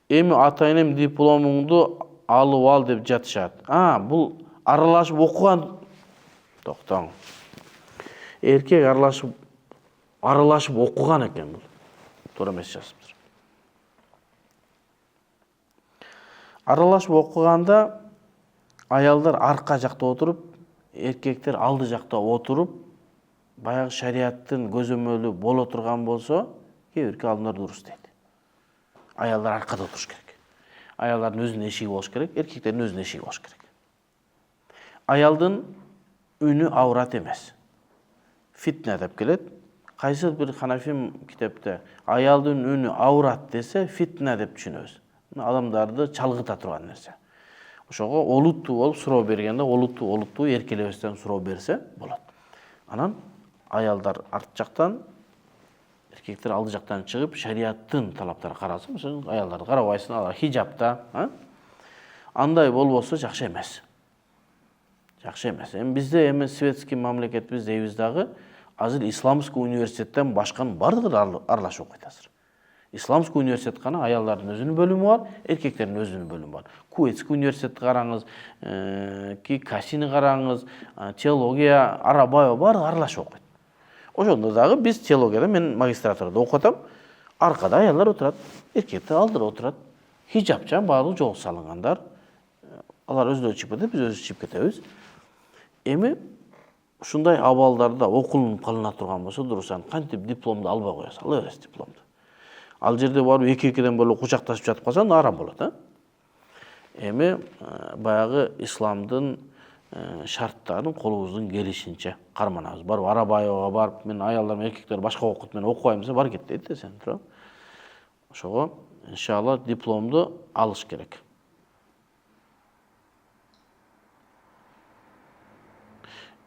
Эми ата-энем дипломуңду алып ал деп жатышат. Бул аралашып окуган. Токтоң. Эркек аралашып окуган экен бул. Туура эмес жазыптыр. Аралашып окуганда аялдар арка жакта отуруп, эркектер алды жакта отуруп, баягы шариаттын көзөмөлү боло турган болсо, кээ бирки алымдар дурус дейт. Аялдар аркада отуруш керек. Аялдардын өзүнүн эшиги болуш керек, эркектердин өзүнүн эшиги болуш керек. Аялдын үнү аврат эмес. Фитне деп келет. Кайсы бир Ханафи китепте аялдын үнү аврат десе, фитне деп түшүнөбүз. Адамдарды чалгыта турган нерсе. Ошого олуттуу болуп суроо бергенде, олуттуу эркелебестен суроо берсе болот. Анан аялдар арт жактан, эркектер алды жактан чыгып, шариаттын талаптары каралса, мисалы аялдарды карабайсың, алар хижапта, андай болбосо жакшы эмес. Жакшы эмес. Эми бизде светский мамлекетибиз дейбиз дагы, азыр Исламский университеттен башканын бардыгы аралашып окуйт азыр. Исламский университет гана аялдардын өзүнүн бөлүмү бар, эркектердин өзүнүн бөлүмү бар. Куветский университетти караңыз, Касини караңыз, теология, Арабаева бардыгы аралашып окуйт. Ошондо дагы биз теологияда, мен магистратурада окуп атам, аркада аялдар отурат, эркектер алдыда отурат. Хижапчан баардыгы жол салынгандар. Алар өздөрү чыгып кетет, биз өзүбүз чыгып кетебиз. Эми ушундай абалдарда окулунуп калына турган болсо, дурусан кантип дипломду албай коесуз? Ала бересиз дипломду. Ал жерде барып эки-экиден бөлүп кучакташып жатып калсаң, арам болот, Эми баягы исламдын шарттарын колубуздун келишинче карманабыз. Барып Арабаевага барып, мен аялдар, эркектер башка окут, мен окубайм десе, бар кет дейт да сен, туурабы? Ошого иншалла дипломду алыш керек.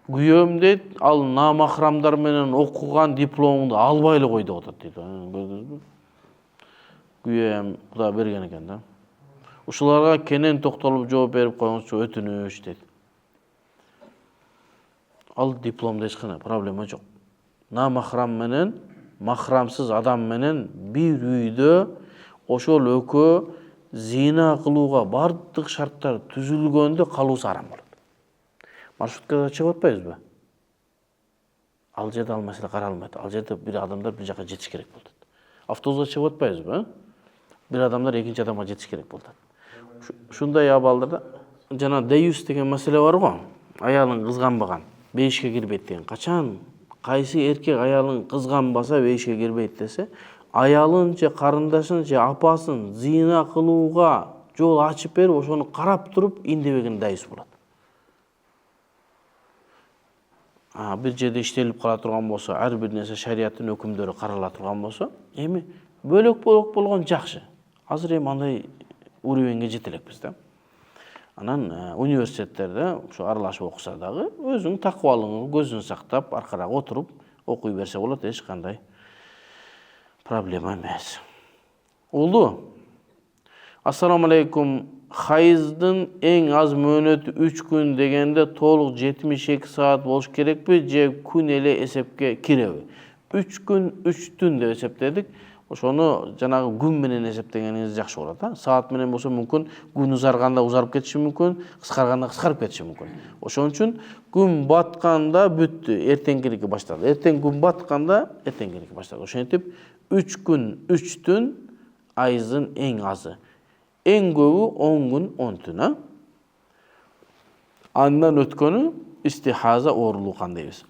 Күйөөм дейт, ал намахрамдар менен окуган дипломуңду албай эле кой деп атат дейт. Көрдүңүзбү? Күйөөм Кудай берген экен да. Ушуларга кенен токтолуп жооп берип коюңузчу, өтүнүч дейт. Ал дипломдо эч кандай проблема жок. Намахрам менен, махрамсыз адам менен бир үйдө ошол экөө зина кылууга бардык шарттар түзүлгөндө калуусу арам болот. Маршруткада чыгып атпайбызбы? Ал жерде ал маселе каралмайт. Ал жерде бир адамдар бир жака жетиш керек болот. Автобуска чыгып атпайбызбы? Бир адамдар экинчи адамга жетиш керек болот. Ушундай абалдарда жана деюс деген маселе бар го. Аялын кызганбаган, бейишке кирбейт деген. Качан кайсы эркек аялын кызганбаса бейишке кирбейт десе, аялын же карындашын же апасын зина кылууга жол ачып берип, ошону карап туруп индебеген дайыс болот. Бир жерде иштелип кала турган болсо, ар бир нерсе шариаттын өкүмдөрү карала турган болсо, эми бөлөк болгон жакшы. Азыр эми андай уровеньге жете элекпиз да. Анан университеттерде ушу аралашып окуса дагы өзүнүн такыбалыгын көзүн сактап, аркарак отуруп окуй берсе болот, эч кандай проблема эмес. Болду. Ассаламу алейкум. Хайыздын эң аз мөөнөтү 3 күн дегенде толук 72 саат болуш керекпи же күн эле эсепке киреби? 3 күн 3 түн деп эсептедик. Ошону жанагы күн менен эсептегениңиз жакшы болот, а? Саат менен болсо мүмкүн күн узарганда узарып кетиши мүмкүн, кыскарганда кыскарып кетиши мүмкүн. Ошон үчүн күн батканда бүттү, эртеңкиники башталды. Эртең күн батканда эртеңкиники башталды. Ошентип 3 күн 3 түн айыздын эң азы. Эң көбү 10 күн 10 түн, Андан өткөнү истихаза оорулукан дейбиз.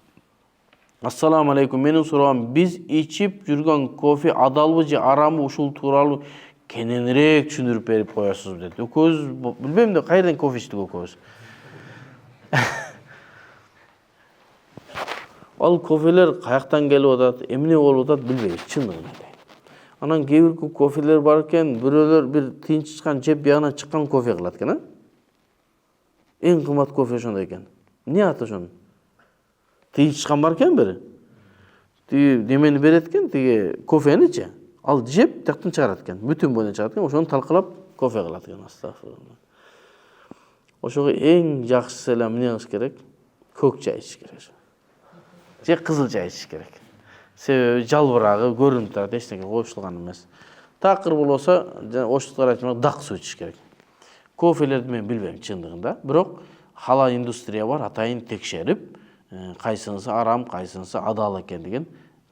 Ассаламу алейкум. Менин суроом, биз ичип жүргөн кофе адалбы же арамбы, ушул тууралуу кененирээк түшүндүрүп берип коесузбу деди. Экөөбүз билбейм да кайерден кофе ичтик экөөбүз. Ал кофелер каяктан келип атат, эмне болуп атат билбейбиз, чындыгын айтайын. Анан кээ бир кофелер бар экен, бирөөлөр бир тынччкан жеп бияна чыккан кофе кылат экен, Эң кымбат кофе ошондой экен. Эмне аты ошонун? Тынччкан бар экен бири. Тиги немени берет экен, тиги кофеничи. Ал жеп, тактан чыгарат экен. Бүтүн боюнча чыгарат экен, ошону талкалап кофе кылат экен. Астагфирулла. Ошого эң жакшысы эле эмне кылыш керек? Көк чай ичиш керек. Же кызыл чай ичиш керек. Себеби жалбырагы көрүнүп турат, эчтеке коюштулган эмес. Такыр болсо, оштуктар айтмак, дак суу ичиш керек. Кофелерди мен билбейм чындыгында, бирок халал индустрия бар, атайын текшерип, кайсынысы арам, кайсынысы адал экендигин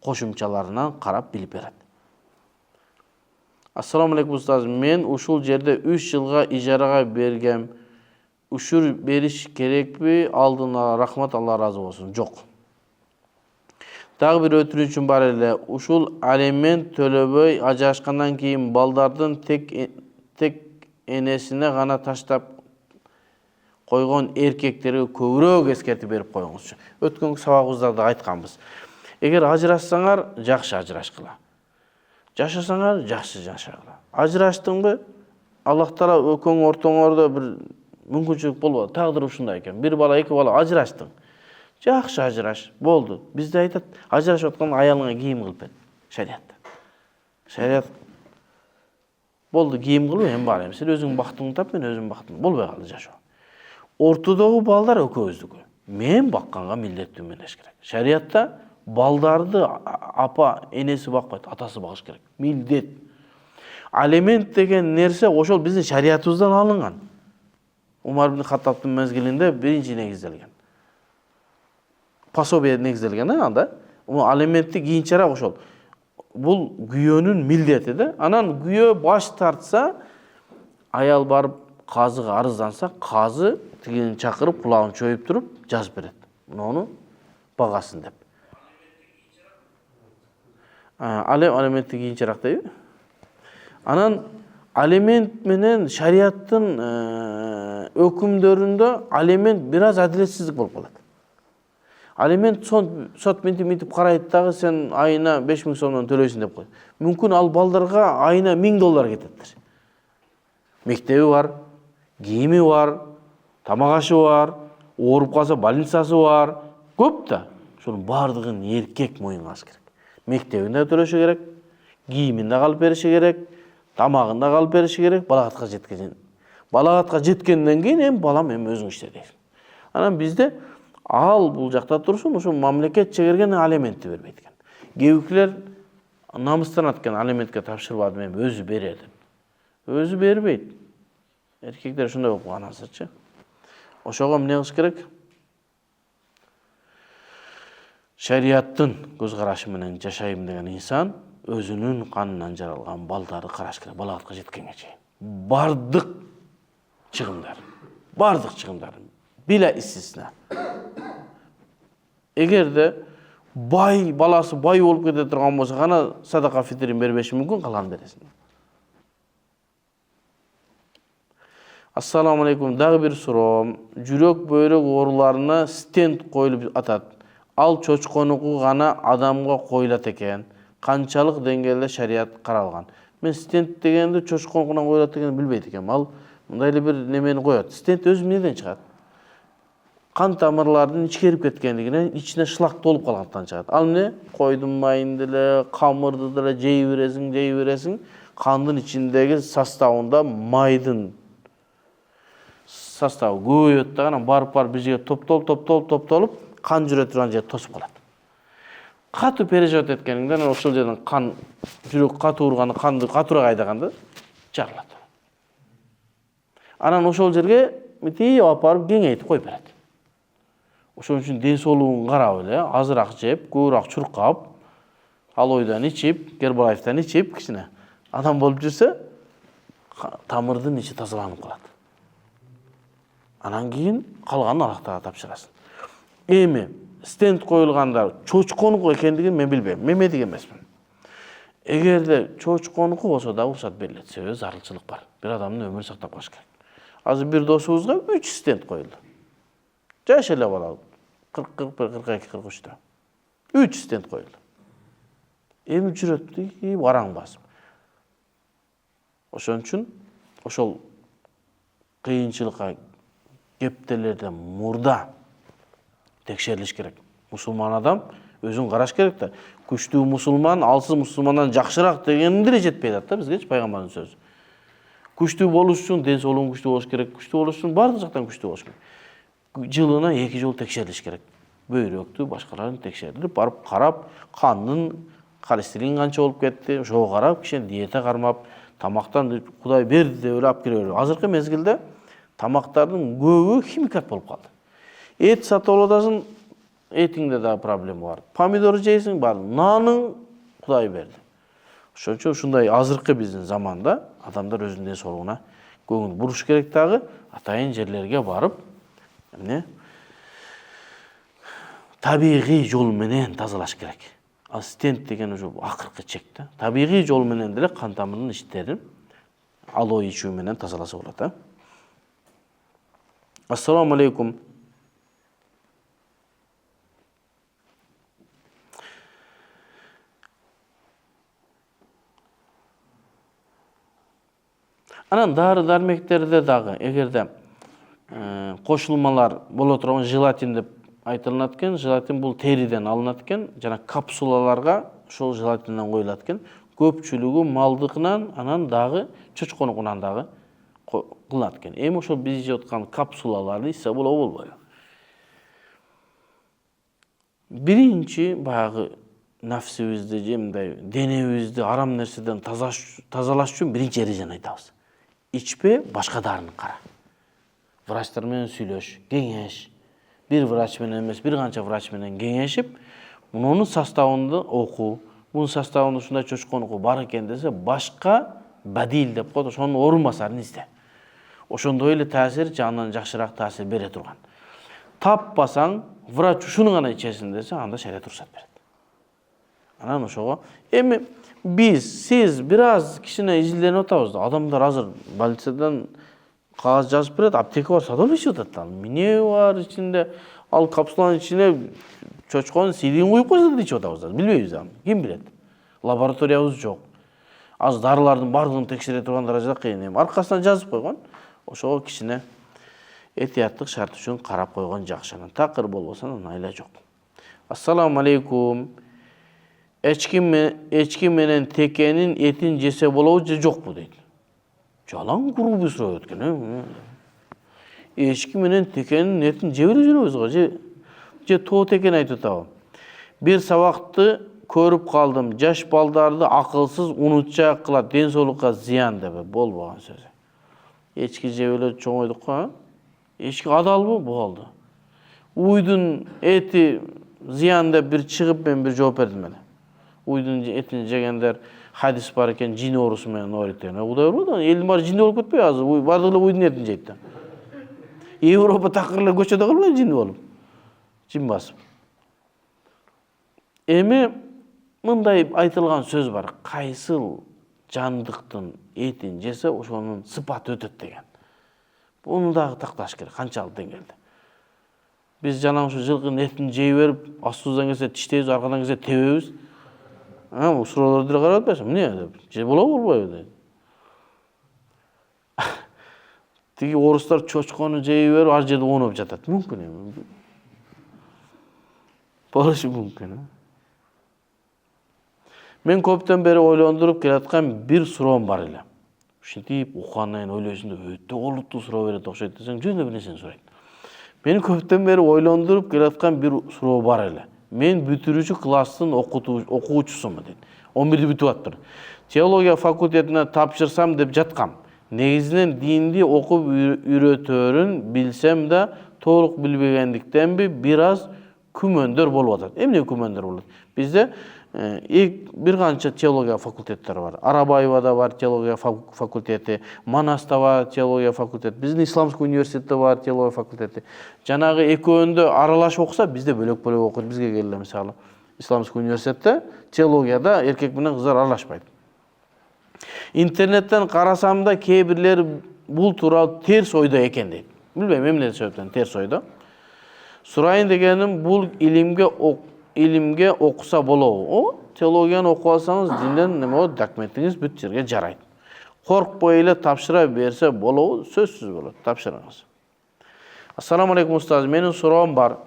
кошумчаларынан карап билип берет. Ассаламу алейкум устаз, мен ушул жерде 3 жылга ижарага бергем. Ушур бериш керекпи? Алдын ала рахмат, Алла разы болсун. Жок. Дагы бир өтүнүчүм бар эле. Ушул алимент төлөбөй ажырашкандан кийин балдардын тек энесине гана таштап койгон эркектерге көбүрөөк эскертип берип коюңузчу. Өткөнкү сабагыбызда да айтканбыз. Эгер ажырашсаңар, жакшы ажырашкыла. Жашасаңар, жакшы жашагыла. Ажыраштыңбы? Аллах Таала экөөң ортоңордо бир мүмкүнчүлүк болбойт. Тагдыр ушундай экен. Бир бала, эки бала ажыраштың. Жакшы ажыраш. Болду. Бизде айтат, ажырашып атканда аялыңа кийим кылып бер. Шариатта. Шариат болду, кийим кылып, эми бар эми. Сен өзүң бактыңды тап, мен өзүм бактым. Болбой калды жашоо. Ортодогу балдар экөөбүздүкү. Мен бакканга милдеттүү менеш керек. Шариатта балдарды апа, энеси бакпайт, атасы багыш керек. Милдет. Алимент деген нерсе ошол биздин шариатыбыздан алынган. Умар ибн Хаттабтын мезгилинде биринчи негизделген. Пособие негизделген, анда. Алиментти кийинчерээк ошол. Бул күйөөнүн милдети да. Анан күйөө баш тартса, аял барып казыга арызданса, казы тигини чакырып, кулагын чөйүп туруп жазып берет. Муну багасын деп. Алиментти кийинчерээк дейби. Анан алимент менен шариаттын өкүмдөрүндө алимент бир аз адилетсиздик болуп калат. Алимент сот минтип карайт дагы, сен айына 5000 сомдон төлөйсүң деп койт. Мүмкүн ал балдарга айына $1000 кететтир. Мектеби бар, кийими бар, тамак ашы бар, ооруп калса больницасы бар. Көп да. Ошонун бардыгын эркек мойнуна алыш керек. Мектебин да төлөшү керек, кийимин да алып бериши керек, тамагын да алып бериши керек, балагатка жеткенин. Балагатка жеткенден кийин эми балам эми өзүң иште дейсиң. Анан бизде ал бул жакта турсун, ошо мамлекет чегерген алиментти бербейт экен. Кээбикилер намыстанат экен, алиментке тапшырбадым, эми өзү берет. Өзү бербейт. Эркектер ошондой болуп калган азырчы. Ошого эмне кылыш керек? şeriattın göz karaşı menен yaşayım деген insan özünün kanından jaralgan balдарды караш керек. Балагатка жеткенге чейин. Бардык чыгымдар. Bila istisna. Эгерде бай баласы бай болуп кете турган болсо гана садака фитрин бербеши мүмкүн, калган бересин. Assalamu alaikum. Dagы bir суроом. Жүрөк бөйрөк ооруларына стенд коюлуп атат. Ал чочконуку гана адамга коюлат экен. Канчалык деңгээлде шарият каралган? Мен стенд дегенди чочконуна коюлат дегенди билбейт экенмин. Ал мындай эле бир немени коёт. Стенд өзү эмнеден чыгат? Кан тамырлардын ичкерип кеткендигинен ичине шлак толуп калгандыктан чыгат. Ал эмне? Койдун майында эле, камырды деле жей бересиң, кандын ичиндеги составында майдын составы көбөйөт да, анан барып бир жерге топтолуп, кан жүрө турган жерди тосуп калат. Катуу переживать эткениңден ошол жерден кан, жүрөк катуу урганда, канды катуураак айдаганда жарылат. Анан ошол жерге митип алып барып кеңейтип коюп берет. Ошон үчүн ден соолугун карап эле, азыраак жеп, көбүрөөк чуркап, алойдан ичип, Гербалайфтан ичип, кичине адам болуп жүрсө, тамырдын ичи тазаланып калат. Анан кийин калганын Аллахтага тапшырасың. Эми стенд коюлганда чочконуку экендигин мен билбейм. Мен медик эмесмин. Эгерде чочконуку болсо да уруксат берилет. Себеби зарылчылык бар. Бир адамдын өмүрүн сактап калыш керек. Азыр бир досубузга 3 стенд коюлду. Жаш эле бала 41, 42, 43-тө. 3 стенд коюлду. Эми жүрөт бараң басып. Ошон үчүн ошол кыйынчылыкка кептелерден мурда текшерилиш керек. Мусулман адам өзүн караш керек да. Күчтүү мусулман алсыз мусулмандан жакшыраак дегенди жетпей атат да бизгечи пайгамбардын сөзү. Күчтүү болуш үчүн ден соолугун күчтүү болуш керек. Күчтүү болуш үчүн бардык жактан күчтүү болуш керек. Жылына 2 жолу текшерилиш керек. Бөйрөктү, башкаларын текшерилип, барып карап, кандын холестерин канча болуп кетти, ошого карап, киши диета кармап, тамактан Кудай берди деп эле алып келе берет. Азыркы мезгилде тамактардын көбү химикат болуп калды. Эт сатып алып атасың, этиңде да проблема бар. Помидор жейсиң, бар. Наның Кудай берди. Ошон үчүн ушундай азыркы биздин заманда адамдар өзүнүн ден соолугуна көңүл буруш керек дагы, атайын жерлерге барып, эмне? Табигый жол менен тазалаш керек. Стенд деген уже акыркы чек да. Табигый жол менен деле кан тамырынын ичтерин алоо ичүү менен тазаласа болот, а? Assalamu alaikum. Анан дары-дармектерде дагы эгерде кошулмалар боло турган желатин деп айтылат экен, желатин бул териден алынат экен, жана капсулаларга ошол желатинден коюлат экен. Көпчүлүгү малдыкынан, анан дагы чочконукунан дагы кылынат экен. Эми ошол биз жеп аткан капсулаларды ичсе болобу болбойбу? Биринчи баягы нафсибизди, мындай денебизди арам нерседен тазалаш үчүн биринчи эрежени айтабыз. Ичпе, башка дарыны кара. Врачтар менен сүйлөш, кеңеш. Бир врач менен эмес, бир канча врач менен кеңешип, мунун составында оку, бунун составында ушундай чочконуку бар экен десе, башка бадил деп коет, ошонун орун басарын изде. Ошондой эле таасир жанынан жакшыраак таасир бере турган. Таппасаң, врач ушуну гана ичесиң десе, анда шариат уруксат берет. Анан ошого эми сиз бир аз кичине изилденип атабыз да. Адамдар азыр больницадан кагаз жазып берет, аптека бар, сатып ичип атат. Ал эмне бар ичинде? Ал капсуланын ичине чочконун сирин коюп койсо да ичип атабыз да. Билбейбиз аны. Ким билет? Лабораториябыз жок. Аз дарылардын бардыгын текшере турган даражада кыйын. Эми аркасынан жазып койгон. Ошого кичине этияттык шарт үчүн карап койгон жакшы. Такыр болбосо айла жок. Assalamu alaikum. Эчки менен текенин этин жесе болобу же жокпу дейт. Жалаң куруу сурап өткөн. Эчки менен текенин этин жеп эле жүрөбүз го, же тоо текен айтып атабы. Бир сабакты көрүп калдым. Жаш балдарды акылсыз унутча кылат, ден соолукка зыян деп болбогон сөз. Эчки жеп эле чоңойдук го. Эчки адалбы? Болду. Уйдун эти ziyan dep bir çıkıp ben bir жооп бердим эле. Уйдун этini жегендер hadis бар экен, жин оорусу менен ооруйт деген. Кудай урбу да, элдин баары жинди болуп кетпейби азыр? Бардыгы эле уйдун этин жейт да. Европа такыр эле көчөдө калбайбы жин болуп? Жин басып. Эми мындай айтылган сөз бар. Кайсыл жандыктын этин жесе ошонун сыпаты өтөт деген. Буну дагы такташ керек, канчалык деңгээлде. Биз жана ушу жылкынын этин жей берип, астыбыздан келсе тиштейбиз, аркадан келсе тебебиз. Бул суроолорду деле карап атпайсың, эмне деп? Же болобу, болбойбу дейт. Тиги орустар чочкону жей берип, ар жерде оонуп жатат. Мүмкүн эми. Болушу мүмкүн. Мен көптөн бери ойлондуруп келаткан бир суроом бар эле. Ушинтип уккандан кийин ойлойсуң да өтө олуттуу суроо берет окшойт десең, жөн эле бир нерсени сурайт. Мен көптөн бери ойлондуруп келаткан бир суроо бар эле. Мен бүтүрүүчү класстын окуучусумун дейт. 11-ди бүтүп аттыр. Теология факультетине тапшырсам деп жаткам. Негизинен динди окуп үйрөтөөрүн билсем да, толук билбегендиктенби бир аз күмөндөр болуп атат. Эмне күмөндөр болот? Бизде бир канча теология факультеттери бар. Арабаевада бар теология факультети, Манаста бар теология факультети, биздин Исламский университетте бар теология факультети. Жанагы экөөндө аралашып окуса, бизде бөлөк-бөлөк окуйт. Бизге келе мисалы, Исламский университетте теологияда эркек менен кыздар аралашпайт. Интернеттен карасам да кээ бирлер бул тууралуу терс ойдо экен дейт. Билбейм эмне себептен терс ойдо. Сурайын дегеним, бул илимге окуса болобу? Теологияны окуп алсаңыз, динден неме болот, документиңиз бүт жерге жарайт. Коркпой эле тапшыра берсе болобу? Сөзсүз болот, тапшырыңыз. Ассаламу алейкум устаз, менин суроом бар.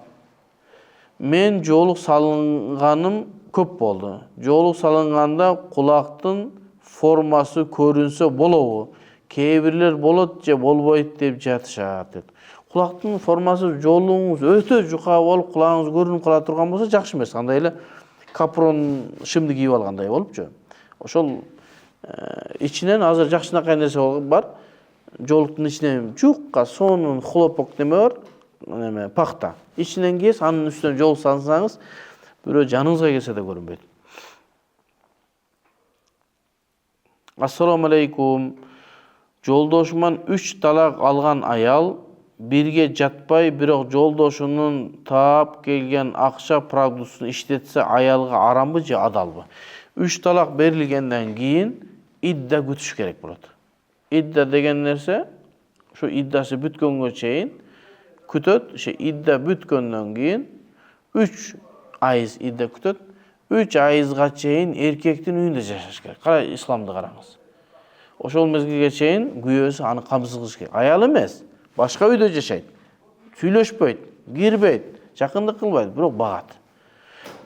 Мен жоолук салынганым көп болду. Жоолук салынганда кулактын формасы көрүнсө болобу? Кээ бирлер болот же болбойт деп жатышат дейт. Кулактын формасы жоолугуңуз өтө жука болуп, кулагыңыз көрүнүп кала турган болсо жакшы эмес. Кандай эле капрон шымды кийип алгандай болупчу. Ошол ичинен азыр жакшынакай нерсе бар. Жоолуктун ичинен жукка сонун хлопок неме бар, неме пахта. Ичинен кийип, анын үстүнө жоолук сансаңыз, бирөө жаныңызга келсе да көрүнбөйт. Ассаламу алейкум. Жолдошуман 3 талак алган аял бирге жатпай, бирок жолдошунун таап келген акча продуктун иштетсе аялга арамбы же адалбы? 3 талак берилгенден кийин идда күтүш керек болот. Идда деген нерсе, şu iddası бүткөнгө чейин күтөт, идда бүткөндөн кийин 3 айыз идда күтөт. 3 айызга чейин эркектин үйүндө жашаш керек. Кара исламды караңыз. Ошол мезгилге чейин күйөөсү аны камсыз кылыш керек. Аял эмес, башка үйдө жашайт. Сүйлөшпөйт, кирбейт, жакындык кылбайт, бирок багат.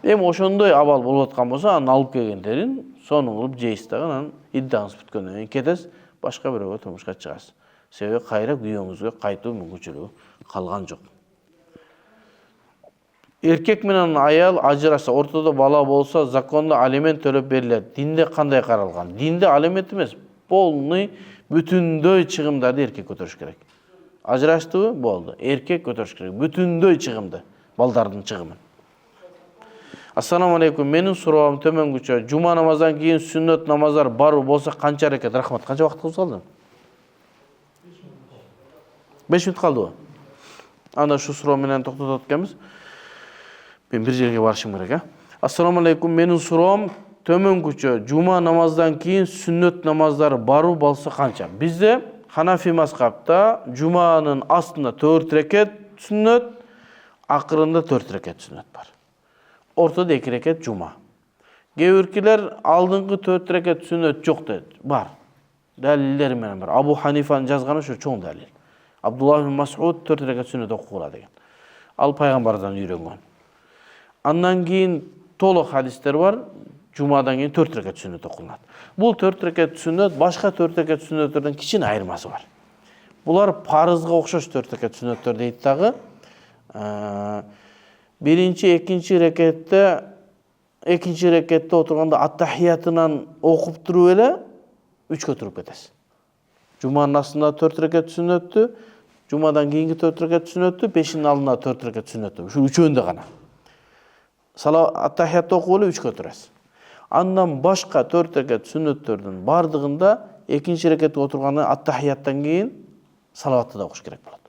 Эми ошондой абал болуп аткан болсо, аны алып келгендерин сонун кылып жейсиз дагы, анан иддаңыз бүткөндөн кийин кетесиз, башка бирөөгө турмушка чыгасыз. Себеби кайра күйөөңүзгө кайтуу мүмкүнчүлүгү калган жок. Эркек менен аял ажыраса, ортодо бала болсо, закондо алимент төлөп берилет. Динде кандай каралган? Динде алимент эмес, полный бүтүндөй чыгымдарды эркек көтөрүш керек. Ажыраштыбы? Болду. Эркек көтөрүш керек. Бүтүндөй чыгымды, балдардын чыгымын. Ассаламу алейкум. Менин суроом төмөнгүчө. Жума намаздан кийин сүннөт намаздар барбы болсо канча аракет? Рахмат. Канча убактыңыз калды? 5 мүнөт калдыбы? Анда шу суроо менен токтотот экенбиз. Мен бир жерге барышым керек, Ассаламу алейкум. Менин суроом төмөнгүчө. Жума намаздан кийин сүннөт намаздары барбы болсо канча? Бизде Ханафи мазхабта жуманын астында 4 рекет сүннөт, акырында 4 рекет сүннөт бар. Ортодо 2 рекет жума. Кээ биркилер алдыңкы 4 рекет сүннөт жок дейт. Бар. Далилдер менен бар. Абу Ханифанын жазганы ошо чоң далил. Абдулла ибн Мас'уд 4 рекет сүннөт окугула деген. Ал пайгамбардан үйрөнгөн. Андан кийин толук хадистер бар. Жумадан кийин 4 рекет сүннөт окулат. Бул 4 рекет сүннөт башка 4 рекет сүннөттөрдөн кичине айырмасы бар. Булар парызга окшош 4 рекет сүннөттөр дейт дагы. Биринчи, экинчи рекетте отурганда ат-тахиятынан окуп туруп эле 3кө туруп кетесиз. Жуманын астында 4 рекет сүннөттү, жумадан кийинки 4 рекет сүннөттү, пешинин алдында 4 рекет сүннөттү. Ушу үчөөндө гана. аттахиятты окуп эле 3-кө турасыз. Андан башка 4 рекет сүннөттөрдүн бардыгында экинчи рекетке отурганда аттахияттан кийин салаватты да окуш керек болот.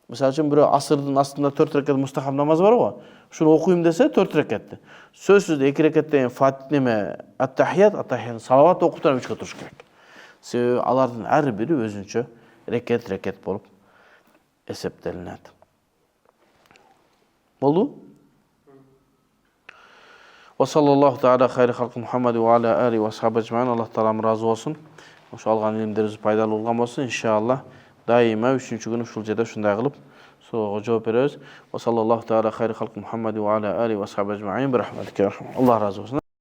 Мисалы үчүн бирөө асырдын астында 4 рекет мустахаб намаз бар го. Шуну окуйм десе 4 рекетти. Сөзсүз 2 рекеттен аттахият салават окуптан 3-кө туруш керек. Себеби алардын ар бири өзүнчө рекет болуп эсептелинет. Болду? Wa sallallahu ta'ala khayri halqi Muhammad wa ala alihi wa sahbihi ecmaîn. Allah Taala'm razı olsun. Ошо алган илимдерибиз пайдалуу болгон болсун, иншаллах. Дайыма 3-чү күнү ушул жерде ушундай кылып суроого жооп беребиз. Wa sallallahu ta'ala khayri halqi Muhammad wa ala alihi wa sahbihi ecmaîn. Bi rahmatike. Allah razı olsun.